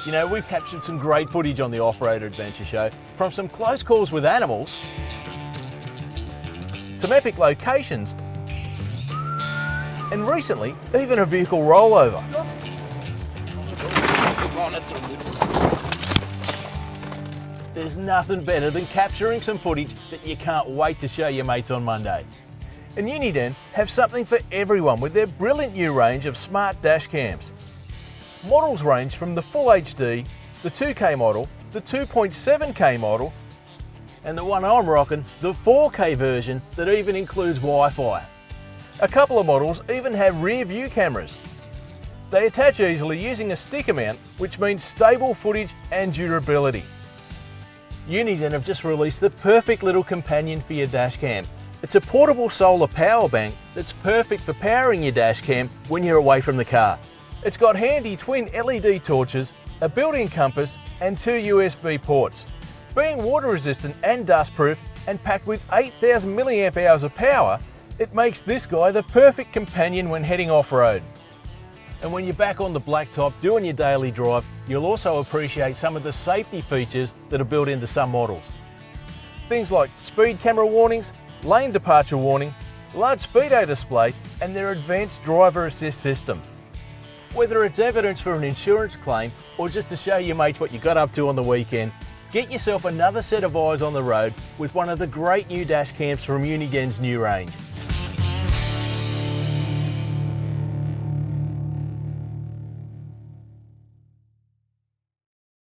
You know, we've captured some great footage on the Offroad Adventure Show, from some close calls with animals, some epic locations, and recently, even a vehicle rollover. There's nothing better than capturing some footage that you can't wait to show your mates on Monday. And Uniden have something for everyone with their brilliant new range of smart dash cams. Models range from the Full HD, the 2K model, the 2.7K model, and the one I'm rocking, the 4K version that even includes Wi-Fi. A couple of models even have rear view cameras. They attach easily using a sticker mount, which means stable footage and durability. Uniden have just released the perfect little companion for your dash cam. It's a portable solar power bank that's perfect for powering your dash cam when you're away from the car. It's got handy twin LED torches, a built-in compass and 2 USB ports. Being water resistant and dust proof and packed with 8,000 milliamp hours of power, it makes this guy the perfect companion when heading off-road. And when you're back on the blacktop doing your daily drive, you'll also appreciate some of the safety features that are built into some models. Things like speed camera warnings, lane departure warning, large speedo display and their advanced driver assist system. Whether it's evidence for an insurance claim or just to show your mates what you got up to on the weekend, get yourself another set of eyes on the road with one of the great new dash cams from Uniden's new range.